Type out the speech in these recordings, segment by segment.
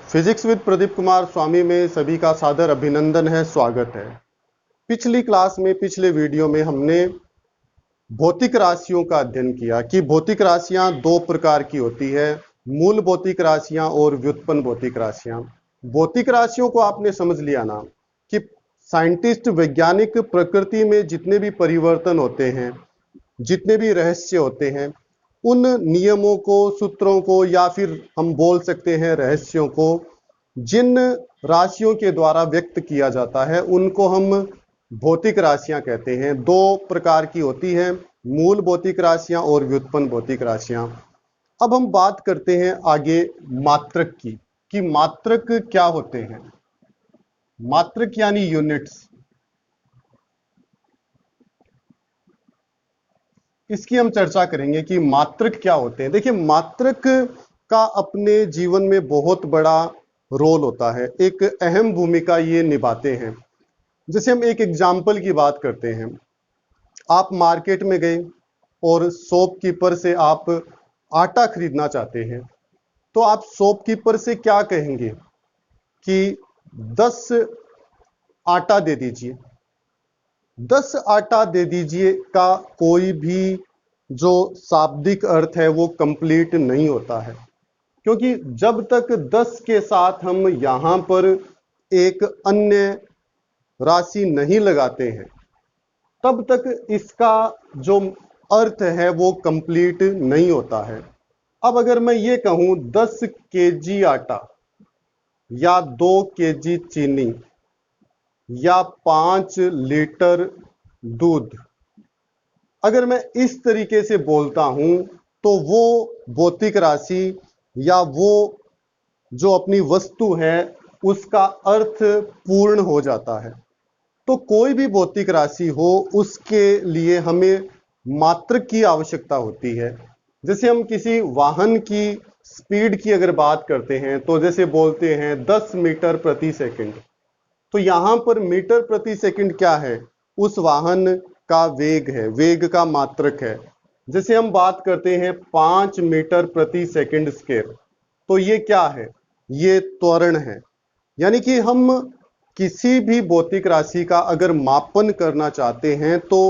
Physics with Pradeep Kumar स्वामी में सभी का सादर अभिनंदन है, स्वागत है। पिछली क्लास में, पिछले वीडियो में हमने भौतिक राशियों का अध्ययन किया कि भौतिक राशियां दो प्रकार की होती है, मूल भौतिक राशियां और व्युत्पन्न भौतिक राशियां। भौतिक राशियों को आपने समझ लिया ना कि साइंटिस्ट, वैज्ञानिक प्रकृति में जितने भी परिवर्तन होते हैं, जितने भी रहस्य होते हैं, उन नियमों को, सूत्रों को, या फिर हम बोल सकते हैं रहस्यों को, जिन राशियों के द्वारा व्यक्त किया जाता है उनको हम भौतिक राशियां कहते हैं। दो प्रकार की होती है, मूल भौतिक राशियां और व्युत्पन्न भौतिक राशियां। अब हम बात करते हैं आगे मात्रक की, कि मात्रक क्या होते हैं। मात्रक यानी यूनिट्स, इसकी हम चर्चा करेंगे कि मात्रक क्या होते हैं। देखिए, मात्रक का अपने जीवन में बहुत बड़ा रोल होता है, एक अहम भूमिका ये निभाते हैं। जैसे हम एक एग्जाम्पल की बात करते हैं, आप मार्केट में गए और शॉपकीपर से आप आटा खरीदना चाहते हैं, तो आप शॉपकीपर से क्या कहेंगे कि 10 आटा दे दीजिए। 10 आटा दे दीजिए का कोई भी जो शाब्दिक अर्थ है वो कंप्लीट नहीं होता है, क्योंकि जब तक 10 के साथ हम यहां पर एक अन्य राशि नहीं लगाते हैं, तब तक इसका जो अर्थ है वो कंप्लीट नहीं होता है। अब अगर मैं ये कहूं 10 केजी आटा या 2 केजी चीनी या 5 लीटर दूध, अगर मैं इस तरीके से बोलता हूं तो वो भौतिक राशि या वो जो अपनी वस्तु है उसका अर्थ पूर्ण हो जाता है। तो कोई भी भौतिक राशि हो, उसके लिए हमें मात्रक की आवश्यकता होती है। जैसे हम किसी वाहन की स्पीड की अगर बात करते हैं तो जैसे बोलते हैं 10 मीटर प्रति सेकंड, तो यहां पर मीटर प्रति सेकंड क्या है? उस वाहन का वेग है, वेग का मात्रक है। जैसे हम बात करते हैं 5 मीटर प्रति सेकंड स्क्वायर, तो ये क्या है? ये त्वरण है। यानी कि हम किसी भी भौतिक राशि का अगर मापन करना चाहते हैं तो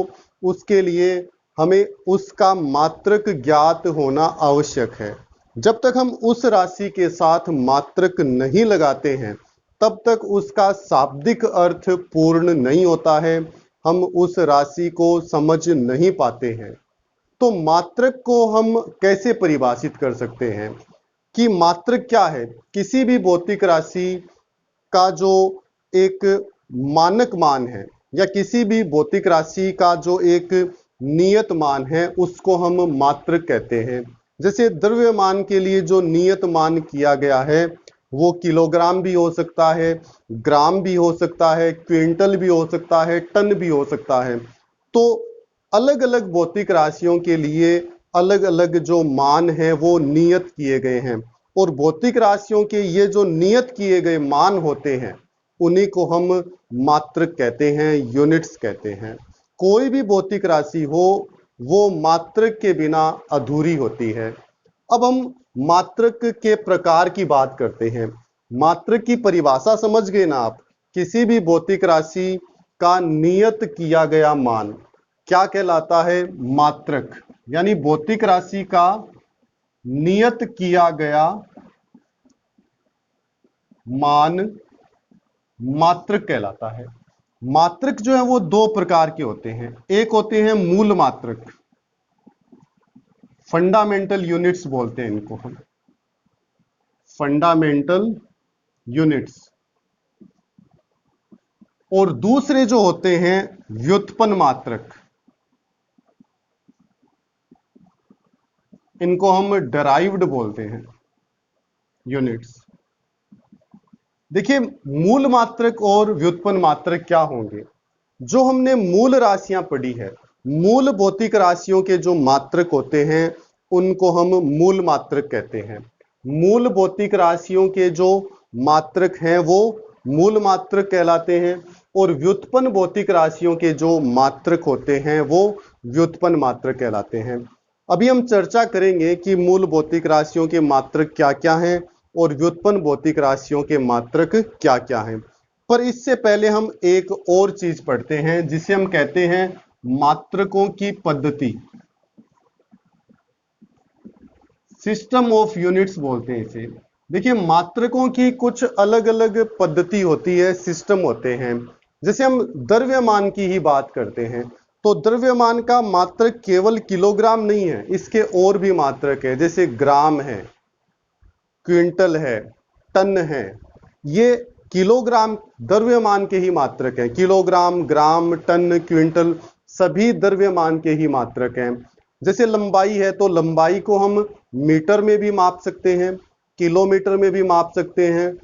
उसके लिए हमें उसका मात्रक ज्ञात होना आवश्यक है। जब तक हम उस राशि के साथ मात्रक नहीं लगाते हैं, तब तक उसका शाब्दिक अर्थ पूर्ण नहीं होता है, हम उस राशि को समझ नहीं पाते हैं। तो मात्रक को हम कैसे परिभाषित कर सकते हैं कि मात्रक क्या है? किसी भी भौतिक राशि का जो एक मानक मान है या किसी भी भौतिक राशि का जो एक नियत मान है, उसको हम मात्रक कहते हैं। जैसे द्रव्यमान के लिए जो नियत मान किया गया है वो किलोग्राम भी हो सकता है, ग्राम भी हो सकता है, क्विंटल भी हो सकता है, टन भी हो सकता है। तो अलग अलग भौतिक राशियों के लिए अलग अलग जो मान है वो नियत किए गए हैं, और भौतिक राशियों के ये जो नियत किए गए मान होते हैं उन्हीं को हम मात्रक कहते हैं, यूनिट्स कहते हैं। कोई भी भौतिक राशि हो वो मात्रक के बिना अधूरी होती है। अब हम मात्रक के प्रकार की बात करते हैं। मात्रक की परिभाषा समझ गए ना आप? किसी भी भौतिक राशि का नियत किया गया मान क्या कहलाता है? मात्रक। यानी भौतिक राशि का नियत किया गया मान मात्रक कहलाता है। मात्रक जो है वो दो प्रकार के होते हैं। एक होते हैं मूल मात्रक, फंडामेंटल यूनिट्स बोलते हैं इनको हम, फंडामेंटल यूनिट्स। और दूसरे जो होते हैं व्युत्पन्न मात्रक, इनको हम डराइव्ड बोलते हैं यूनिट्स। देखिए, मूल मात्रक और व्युत्पन्न मात्रक क्या होंगे? जो हमने मूल राशियां पढ़ी है, मूल भौतिक राशियों के जो मात्रक होते हैं उनको हम मूल मात्रक कहते हैं। मूल भौतिक राशियों के जो मात्रक हैं वो मूल मात्रक कहलाते हैं, और व्युत्पन्न भौतिक राशियों के जो मात्रक होते हैं वो व्युत्पन्न मात्रक कहलाते हैं। अभी हम चर्चा करेंगे कि मूल भौतिक राशियों के मात्रक क्या क्या हैं और व्युत्पन्न भौतिक राशियों के मात्रक क्या क्या हैं। पर इससे पहले हम एक और चीज पढ़ते हैं जिसे हम कहते हैं मात्रकों की पद्धति, सिस्टम ऑफ यूनिट्स बोलते हैं इसे। देखिए मात्रकों की कुछ अलग अलग पद्धति होती है, सिस्टम होते हैं। जैसे हम द्रव्यमान की ही बात करते हैं तो द्रव्यमान का मात्रक केवल किलोग्राम नहीं है, इसके और भी मात्रक है, जैसे ग्राम है, क्विंटल है, टन है। ये किलोग्राम द्रव्यमान के ही मात्रक हैं। किलोग्राम, ग्राम, टन, क्विंटल सभी द्रव्यमान के ही मात्रक हैं। जैसे लंबाई है तो लंबाई को हम मीटर में भी माप सकते हैं, किलोमीटर में भी माप सकते हैं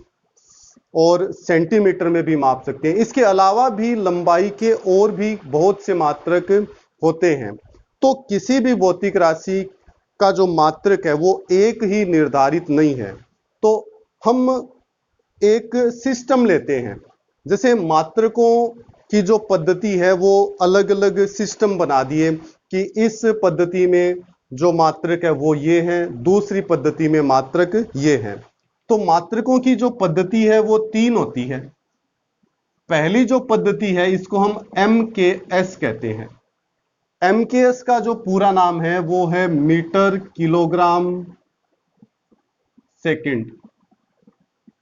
और सेंटीमीटर में भी माप सकते हैं। इसके अलावा भी लंबाई के और भी बहुत से मात्रक होते हैं। तो किसी भी भौतिक राशि का जो मात्रक है वो एक ही निर्धारित नहीं है। तो हम एक सिस्टम लेते हैं, जैसे मात्रकों की जो पद्धति है वो अलग अलग सिस्टम बना दिए कि इस पद्धति में जो मात्रक है वो ये है, दूसरी पद्धति में मात्रक ये है। तो मात्रकों की जो पद्धति है वो तीन होती है। पहली जो पद्धति है इसको हम MKS कहते हैं। MKS का जो पूरा नाम है वो है metre kilogram second,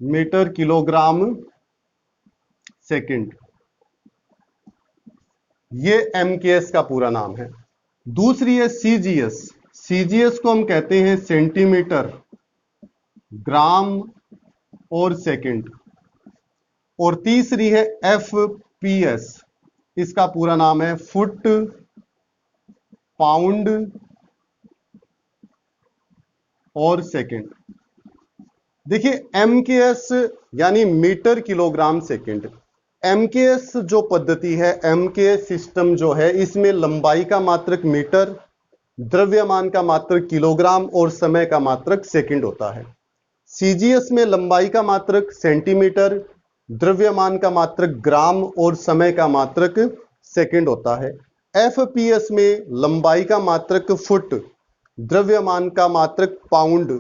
metre kilogram second, ये MKS का पूरा नाम है। दूसरी है CGS, CGS को हम कहते हैं सेंटीमीटर, ग्राम और सेकंड। और तीसरी है FPS, इसका पूरा नाम है फुट, पाउंड और सेकंड। देखिए MKS यानी मीटर किलोग्राम सेकंड, MKS जो पद्धति है, MKS सिस्टम जो है, इसमें लंबाई का मात्रक मीटर, द्रव्यमान का मात्रक किलोग्राम और समय का मात्रक सेकंड होता है। CGS में लंबाई का मात्रक सेंटीमीटर, द्रव्यमान का मात्रक ग्राम और समय का मात्रक सेकंड होता है। FPS में लंबाई का मात्रक फुट, द्रव्यमान का मात्रक पाउंड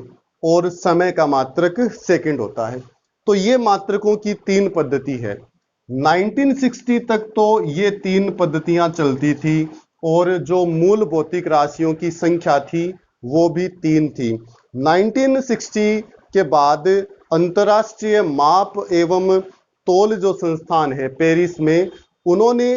और समय का मात्रक सेकंड होता है। तो ये मात्रकों की तीन पद्धति है। 1960 तक तो ये तीन पद्धतियां चलती थी और जो मूल भौतिक राशियों की संख्या थी वो भी तीन थी। 1960 के बाद अंतरराष्ट्रीय माप एवं तौल जो संस्थान है पेरिस में, उन्होंने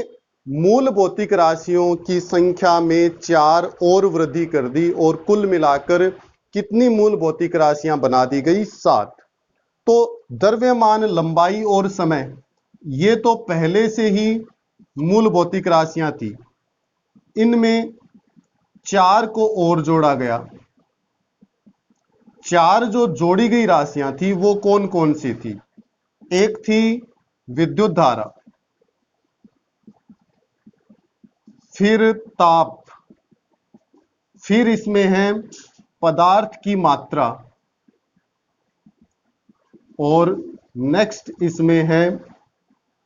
मूल भौतिक राशियों की संख्या में 4 और वृद्धि कर दी और कुल मिलाकर कितनी मूल भौतिक राशियां बना दी गई? 7। तो द्रव्यमान, लंबाई और समय ये तो पहले से ही मूल भौतिक राशियां थी, इनमें 4 को और जोड़ा गया। 4 जो जोड़ी गई राशियां थी वो कौन कौन सी थी? एक थी विद्युत धारा, फिर ताप, फिर इसमें है पदार्थ की मात्रा और नेक्स्ट इसमें है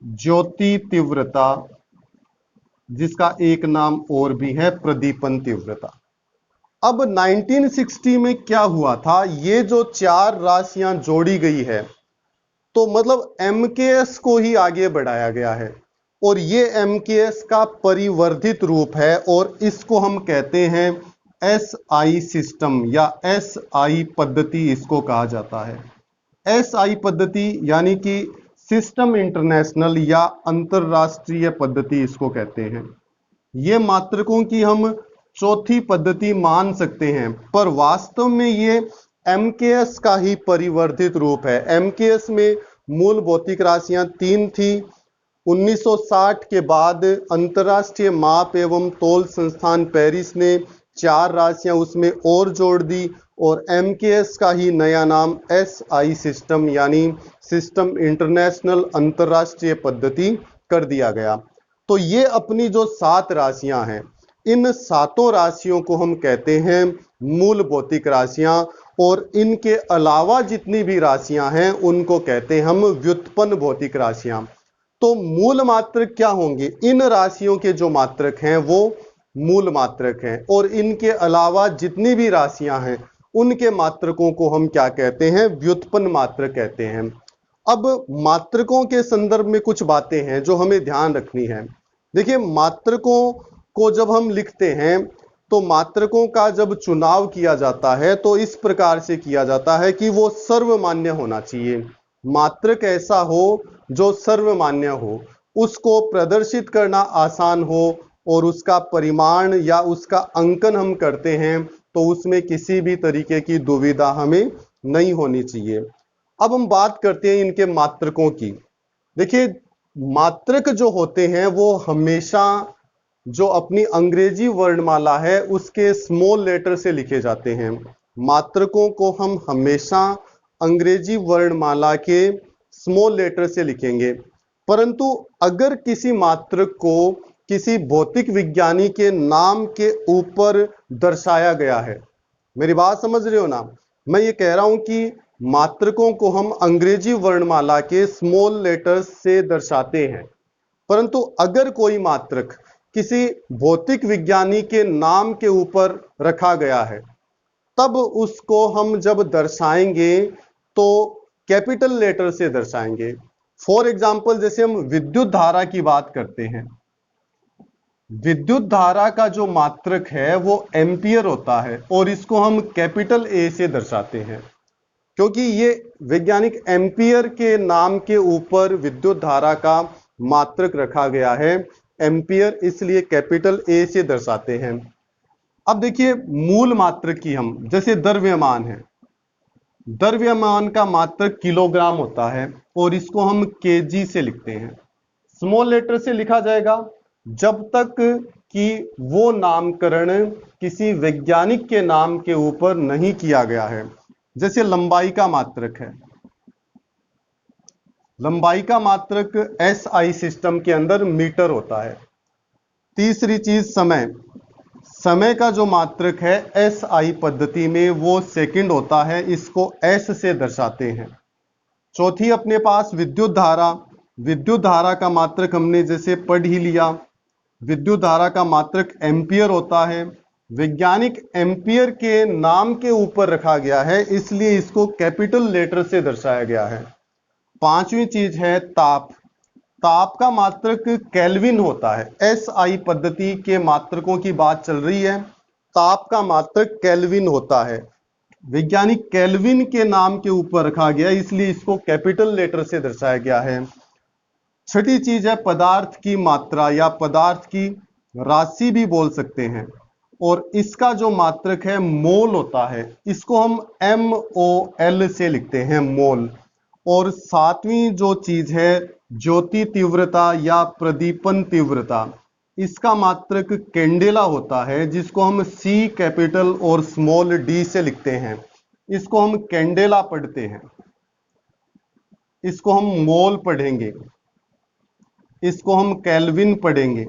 ज्योति तीव्रता, जिसका एक नाम और भी है प्रदीपन तीव्रता। अब 1960 में क्या हुआ था, ये जो 4 राशियां जोड़ी गई है तो मतलब MKS को ही आगे बढ़ाया गया है और ये MKS का परिवर्धित रूप है और इसको हम कहते हैं SI सिस्टम या SI पद्धति इसको कहा जाता है। SI पद्धति यानी कि सिस्टम इंटरनेशनल या अंतरराष्ट्रीय पद्धति इसको कहते हैं। ये मात्रकों की हम चौथी पद्धति मान सकते हैं, पर वास्तव में ये MKS का ही परिवर्धित रूप है। MKS में मूल भौतिक राशियां 3 थी। 1960 के बाद अंतरराष्ट्रीय माप एवं तौल संस्थान पेरिस ने 4 राशियां उसमें और जोड़ दी और MKS का ही नया नाम SI सिस्टम यानी सिस्टम इंटरनेशनल अंतरराष्ट्रीय पद्धति कर दिया गया। तो ये अपनी जो 7 राशियां हैं, इन 7 राशियों को हम कहते हैं मूल भौतिक राशियां और इनके अलावा जितनी भी राशियां हैं उनको कहते हैं हम व्युत्पन्न भौतिक राशियां। तो मूल मात्रक क्या होंगे? इन राशियों के जो मात्रक हैं वो मूल मात्रक हैं और इनके अलावा जितनी भी राशियां हैं उनके मात्रकों को हम क्या कहते हैं? व्युत्पन्न मात्रक कहते हैं। अब मात्रकों के संदर्भ में कुछ बातें हैं जो हमें ध्यान रखनी है। देखिए, मात्रकों को जब हम लिखते हैं तो मात्रकों का जब चुनाव किया जाता है तो इस प्रकार से किया जाता है कि वो सर्वमान्य होना चाहिए। मात्रक ऐसा हो जो सर्वमान्य हो, उसको प्रदर्शित करना आसान हो और उसका परिमाण या उसका अंकन हम करते हैं तो उसमें किसी भी तरीके की दुविधा हमें नहीं होनी चाहिए। अब हम बात करते हैं इनके मात्रकों की। देखिए, मात्रक जो होते हैं वो हमेशा जो अपनी अंग्रेजी वर्णमाला है उसके स्मॉल लेटर से लिखे जाते हैं। मात्रकों को हम हमेशा अंग्रेजी वर्णमाला के स्मॉल लेटर से लिखेंगे। परंतु अगर किसी मात्रक को किसी भौतिक विज्ञानी के नाम के ऊपर दर्शाया गया है, मेरी बात समझ रहे हो ना? मैं ये कह रहा हूं कि मात्रकों को हम अंग्रेजी वर्णमाला के स्मॉल लेटर्स से दर्शाते हैं, परंतु अगर कोई मात्रक किसी भौतिक विज्ञानी के नाम के ऊपर रखा गया है तब उसको हम जब दर्शाएंगे तो कैपिटल लेटर से दर्शाएंगे। फॉर एग्जाम्पल, जैसे हम विद्युत धारा की बात करते हैं, विद्युत धारा का जो मात्रक है वो एम्पियर होता है और इसको हम कैपिटल ए से दर्शाते हैं क्योंकि ये वैज्ञानिक एम्पियर के नाम के ऊपर विद्युत धारा का मात्रक रखा गया है। एम्पियर इसलिए कैपिटल ए से दर्शाते हैं। अब देखिए, मूल मात्रक की हम, जैसे द्रव्यमान है, द्रव्यमान का मात्रक किलोग्राम होता है और इसको हम केजी से लिखते हैं। स्मॉल लेटर से लिखा जाएगा जब तक कि वो नामकरण किसी वैज्ञानिक के नाम के ऊपर नहीं किया गया है। जैसे लंबाई का मात्रक है, लंबाई का मात्रक एसआई सिस्टम के अंदर मीटर होता है। तीसरी चीज समय, समय का जो मात्रक है एसआई पद्धति में वो सेकंड होता है, इसको एस से दर्शाते हैं। चौथी अपने पास विद्युत धारा, विद्युत धारा का मात्रक हमने जैसे पढ़ ही लिया, विद्युत धारा का मात्रक एम्पियर होता है। वैज्ञानिक एम्पियर के नाम के ऊपर रखा गया है इसलिए इसको कैपिटल लेटर से दर्शाया गया है। पांचवी चीज है ताप, ताप का मात्रक केल्विन होता है। एसआई पद्धति के मात्रकों की बात चल रही है, ताप का मात्रक केल्विन होता है। वैज्ञानिक केल्विन के नाम के ऊपर रखा गया इसलिए इसको कैपिटल लेटर से दर्शाया गया है। छठी चीज है पदार्थ की मात्रा या पदार्थ की राशि भी बोल सकते हैं और इसका जो मात्रक है मोल होता है, इसको हम MOL से लिखते हैं, मोल। और सातवीं जो चीज है ज्योति तीव्रता या प्रदीपन तीव्रता, इसका मात्रक कैंडेला होता है जिसको हम C कैपिटल और स्मॉल d से लिखते हैं। इसको हम कैंडेला पढ़ते हैं, इसको हम मोल पढ़ेंगे, इसको हम केल्विन पढ़ेंगे,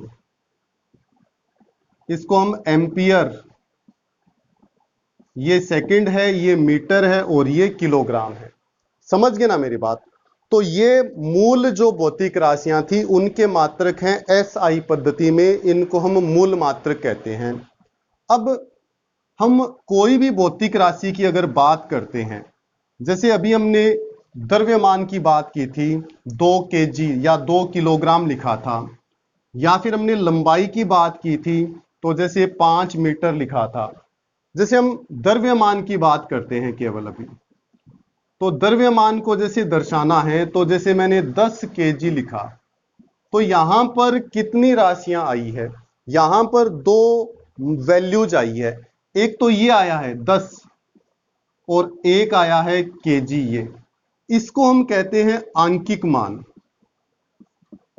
इसको हम एम्पियर, ये सेकंड है, ये मीटर है और ये किलोग्राम है। समझ गए ना मेरी बात? तो ये मूल जो भौतिक राशियां थी उनके मात्रक हैं एसआई पद्धति में, इनको हम मूल मात्रक कहते हैं। अब हम कोई भी भौतिक राशि की अगर बात करते हैं, जैसे अभी हमने द्रव्यमान की बात की थी, 2 kg या 2 किलोग्राम लिखा था, या फिर हमने लंबाई की बात की थी तो जैसे 5 मीटर लिखा था। जैसे हम द्रव्यमान की बात करते हैं केवल अभी, तो द्रव्यमान को जैसे दर्शाना है तो जैसे मैंने 10 kg लिखा, तो यहां पर कितनी राशियां आई है? यहां पर 2 वैल्यूज आई है, एक तो ये आया है 10 और एक आया है kg। ये इसको हम कहते हैं आंकिक मान,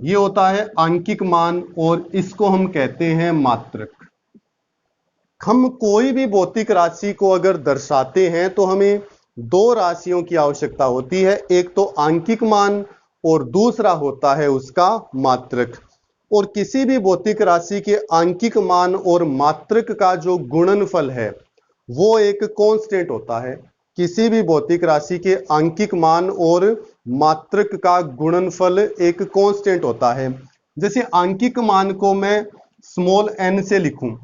ये होता है आंकिक मान और इसको हम कहते हैं मात्रक। हम कोई भी भौतिक राशि को अगर दर्शाते हैं तो हमें 2 राशियों की आवश्यकता होती है, एक तो आंकिक मान और दूसरा होता है उसका मात्रक। और किसी भी भौतिक राशि के आंकिक मान और मात्रक का जो गुणनफल है वो एक कांस्टेंट होता है। किसी भी भौतिक राशि के आंकिक मान और मात्रक का गुणनफल एक कांस्टेंट होता है। जैसे आंकिक मान को मैं स्मॉल n से लिखूं,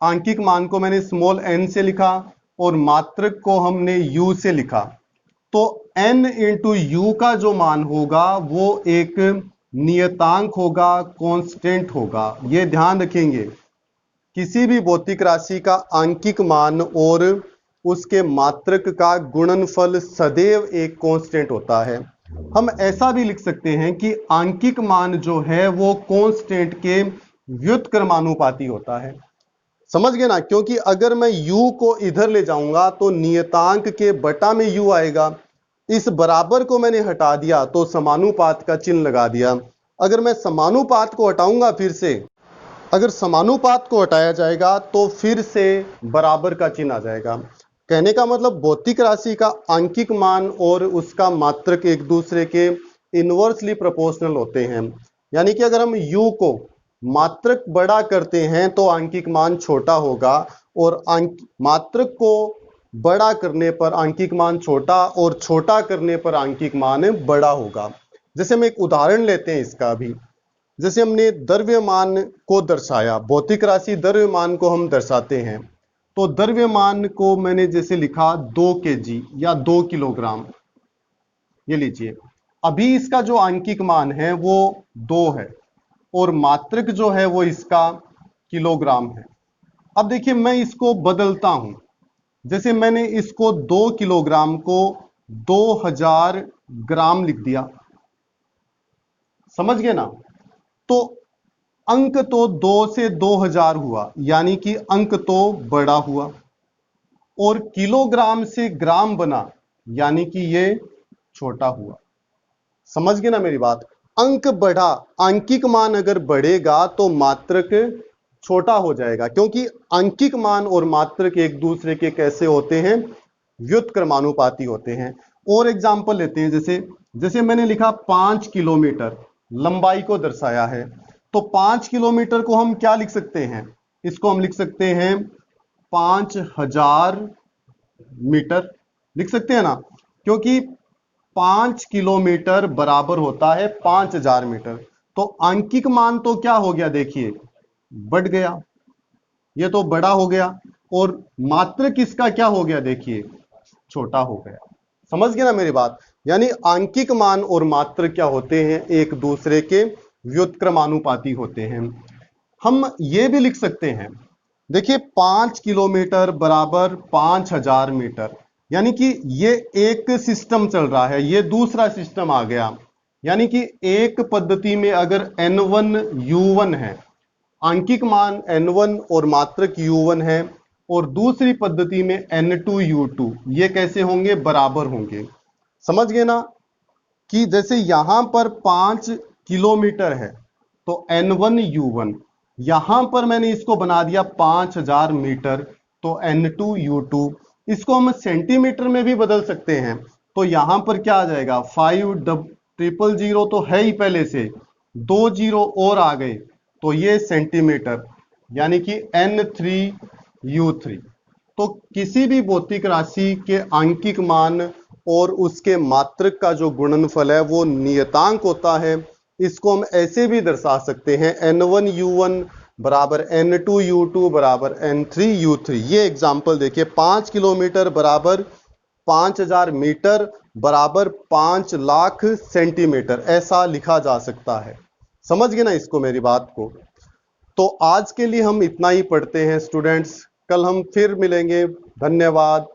आंकिक मान को मैंने स्मॉल n से लिखा और मात्रक को हमने u से लिखा, तो n इंटू यू का जो मान होगा वो एक नियतांक होगा, कांस्टेंट होगा। ये ध्यान रखेंगे, किसी भी भौतिक राशि का आंकिक मान और उसके मात्रक का गुणनफल सदैव एक कांस्टेंट होता है। हम ऐसा भी लिख सकते हैं कि आंकिक मान जो है वो कांस्टेंट के व्युत्क्रमानुपाती होता है। समझ गए ना? क्योंकि अगर मैं u को इधर ले जाऊंगा तो नियतांक के बटा में u आएगा। इस बराबर को मैंने हटा दिया तो समानुपात का चिन्ह लगा दिया। अगर मैं समानुपात को हटाऊंगा, फिर से अगर समानुपात को हटाया जाएगा तो फिर से बराबर का चिन्ह आ जाएगा। कहने का मतलब भौतिक राशि का आंकिक मान और उसका मात्रक एक दूसरे के इनवर्सली प्रोपोर्शनल होते हैं। यानी कि अगर हम u को मात्रक बड़ा करते हैं तो आंकिक मान छोटा होगा, और मात्रक को बड़ा करने पर आंकिक मान छोटा और छोटा करने पर आंकिक मान बड़ा होगा। जैसे हम एक उदाहरण लेते हैं इसका भी। जैसे हमने द्रव्यमान को दर्शाया, भौतिक राशि द्रव्यमान को हम दर्शाते हैं, तो द्रव्यमान को मैंने जैसे लिखा 2 kg या 2 किलोग्राम। ये लीजिए, अभी इसका जो आंकिक मान है वो 2 है और मात्रक जो है वो इसका किलोग्राम है। अब देखिए, मैं इसको बदलता हूं। जैसे मैंने इसको 2 किलोग्राम को 2000 ग्राम लिख दिया। समझ गए ना? तो अंक तो 2 से 2000 हुआ, यानी कि अंक तो बड़ा हुआ, और किलोग्राम से ग्राम बना, यानी कि ये छोटा हुआ। समझ गए ना मेरी बात? अंक बढ़ा, आंकिक मान अगर बढ़ेगा तो मात्रक छोटा हो जाएगा, क्योंकि आंकिक मान और मात्रक एक दूसरे के कैसे होते हैं? व्युत्क्रमानुपाती होते हैं। और एग्जाम्पल लेते हैं, जैसे मैंने लिखा 5 किलोमीटर लंबाई को दर्शाया है, तो 5 किलोमीटर को हम क्या लिख सकते हैं? इसको हम लिख सकते हैं 5000 मीटर, लिख सकते हैं ना? क्योंकि 5 किलोमीटर बराबर होता है 5000 मीटर। तो आंकिक मान तो क्या हो गया? देखिए, बढ़ गया, ये तो बड़ा हो गया, और मात्रक इसका क्या हो गया? देखिए, छोटा हो गया। समझ गए ना मेरी बात? यानी आंकिक मान और मात्रक क्या होते हैं? एक दूसरे के व्युत्क्रमानुपाती होते हैं। हम ये भी लिख सकते हैं, देखिए 5 किलोमीटर बराबर 5000 मीटर, यानी कि ये एक सिस्टम चल रहा है, ये दूसरा सिस्टम आ गया। यानी कि एक पद्धति में अगर n1 u1 है, आंकिक मान n1 और मात्रक u1 है, और दूसरी पद्धति में n2 u2, ये कैसे होंगे? बराबर होंगे। समझ गए ना? कि जैसे यहां पर 5 किलोमीटर है तो n1 u1, यहां पर मैंने इसको बना दिया 5000 मीटर, तो n2 u2। इसको हम सेंटीमीटर में भी बदल सकते हैं, तो यहां पर क्या आ जाएगा? 5000 तो है ही पहले से, 2 जीरो और आ गए, तो ये सेंटीमीटर, यानी कि n3u3। तो किसी भी भौतिक राशि के आंकिक मान और उसके मात्रक का जो गुणनफल है वो नियतांक होता है। इसको हम ऐसे भी दर्शा सकते हैं, n1 u1 बराबर n2 u2 बराबर n3 u3। ये एग्जाम्पल देखिए, 5 किलोमीटर बराबर 5000 मीटर बराबर 5 लाख सेंटीमीटर, ऐसा लिखा जा सकता है। समझ गए ना इसको, मेरी बात को? तो आज के लिए हम इतना ही पढ़ते हैं स्टूडेंट्स, कल हम फिर मिलेंगे। धन्यवाद।